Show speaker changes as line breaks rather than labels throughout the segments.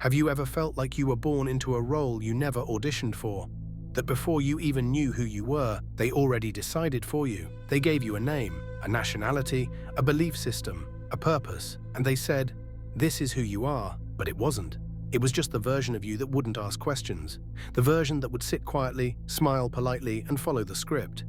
Have you ever felt like you were born into a role you never auditioned for? That before you even knew who you were, they already decided for you. They gave you a name, a nationality, a belief system, a purpose, and they said, "This is who you are," but it wasn't. It was just the version of you that wouldn't ask questions, the version that would sit quietly, smile politely, and follow the script.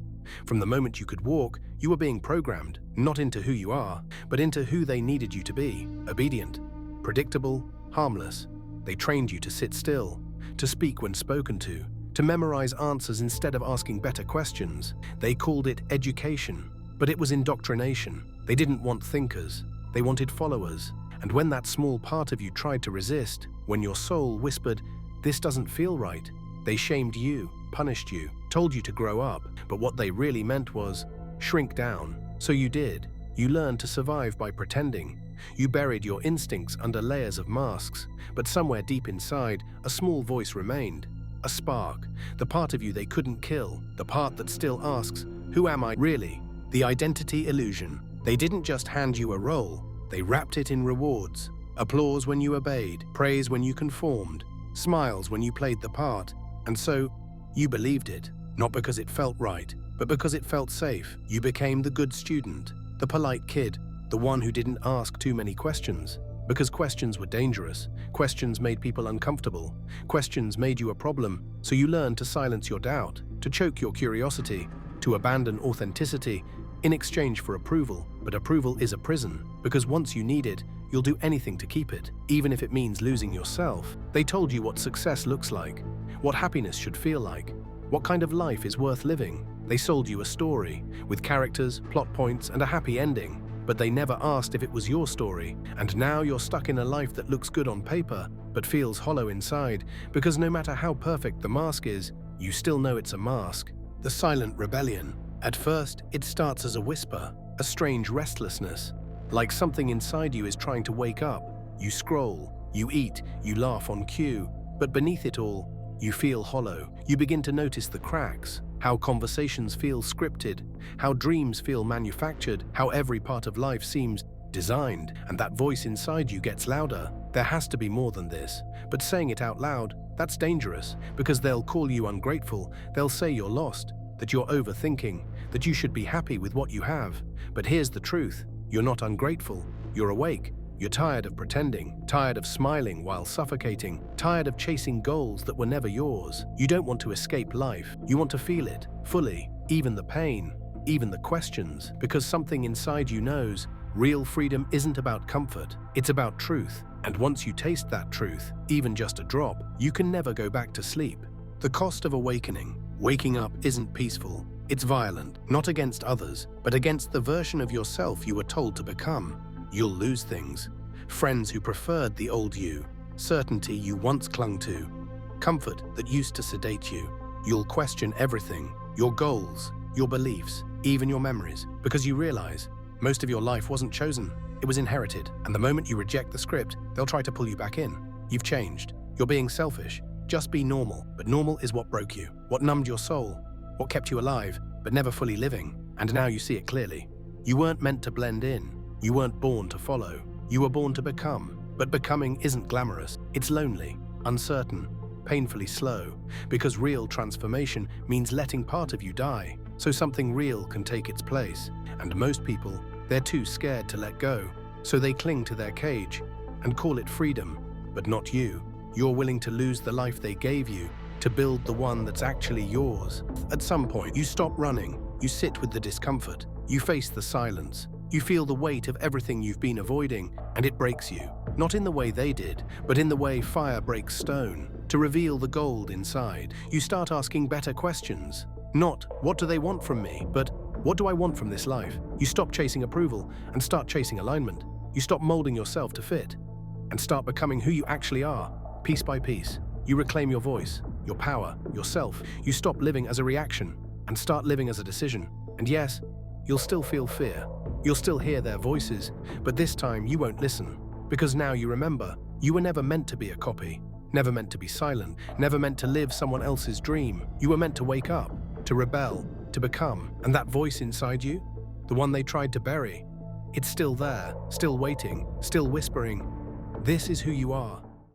From the moment you could walk, you were being programmed, not into who you are, but into who they needed you to be: obedient, predictable, harmless. They trained you to sit still, to speak when spoken to memorize answers instead of asking better questions. They called it education, but it was indoctrination. They didn't want thinkers, they wanted followers. And when that small part of you tried to resist, when your soul whispered, "This doesn't feel right," they shamed you, punished you, told you to grow up. But what they really meant was, shrink down. So you did. You learned to survive by pretending. You buried your instincts under layers of masks, but somewhere deep inside, a small voice remained. A spark, the part of you they couldn't kill, the part that still asks, "Who am I really?" The identity illusion. They didn't just hand you a role, they wrapped it in rewards. Applause when you obeyed, praise when you conformed, smiles when you played the part. And so, you believed it, not because it felt right, but because it felt safe. You became the good student, the polite kid, the one who didn't ask too many questions. Because questions were dangerous, questions made people uncomfortable, questions made you a problem, so you learned to silence your doubt, to choke your curiosity, to abandon authenticity in exchange for approval. But approval is a prison, because once you need it, you'll do anything to keep it, even if it means losing yourself. They told you what success looks like, what happiness should feel like, what kind of life is worth living. They sold you a story, with characters, plot points, and a happy ending. But they never asked if it was your story. And now you're stuck in a life that looks good on paper, but feels hollow inside, because no matter how perfect the mask is, you still know it's a mask. The silent rebellion. At first, it starts as a whisper, a strange restlessness, like something inside you is trying to wake up. You scroll, you eat, you laugh on cue, but beneath it all, you feel hollow. You begin to notice the cracks, how conversations feel scripted, how dreams feel manufactured, how every part of life seems designed, and that voice inside you gets louder. There has to be more than this, but saying it out loud, that's dangerous, because they'll call you ungrateful, they'll say you're lost, that you're overthinking, that you should be happy with what you have. But here's the truth, you're not ungrateful, you're awake. You're tired of pretending, tired of smiling while suffocating, tired of chasing goals that were never yours. You don't want to escape life. You want to feel it, fully, even the pain, even the questions, because something inside you knows real freedom isn't about comfort, it's about truth. And once you taste that truth, even just a drop, you can never go back to sleep. The cost of awakening. Waking up isn't peaceful. It's violent, not against others, but against the version of yourself you were told to become. You'll lose things. Friends who preferred the old you, certainty you once clung to, comfort that used to sedate you. You'll question everything, your goals, your beliefs, even your memories, because you realize most of your life wasn't chosen, it was inherited. And the moment you reject the script, they'll try to pull you back in. You've changed. You're being selfish. Just be normal. But normal is what broke you, what numbed your soul, what kept you alive, but never fully living. And now you see it clearly. You weren't meant to blend in. You weren't born to follow. You were born to become. But becoming isn't glamorous. It's lonely, uncertain, painfully slow, because real transformation means letting part of you die, so something real can take its place. And most people, they're too scared to let go, so they cling to their cage and call it freedom. But not you. You're willing to lose the life they gave you to build the one that's actually yours. At some point, you stop running. You sit with the discomfort. You face the silence. You feel the weight of everything you've been avoiding, and it breaks you. Not in the way they did, but in the way fire breaks stone, to reveal the gold inside. You start asking better questions. Not, what do they want from me, but what do I want from this life? You stop chasing approval and start chasing alignment. You stop molding yourself to fit and start becoming who you actually are, piece by piece. You reclaim your voice, your power, yourself. You stop living as a reaction and start living as a decision. And yes, you'll still feel fear. You'll still hear their voices, but this time you won't listen. Because now you remember, you were never meant to be a copy, never meant to be silent, never meant to live someone else's dream. You were meant to wake up, to rebel, to become. And that voice inside you, the one they tried to bury, it's still there, still waiting, still whispering, "This is who you are."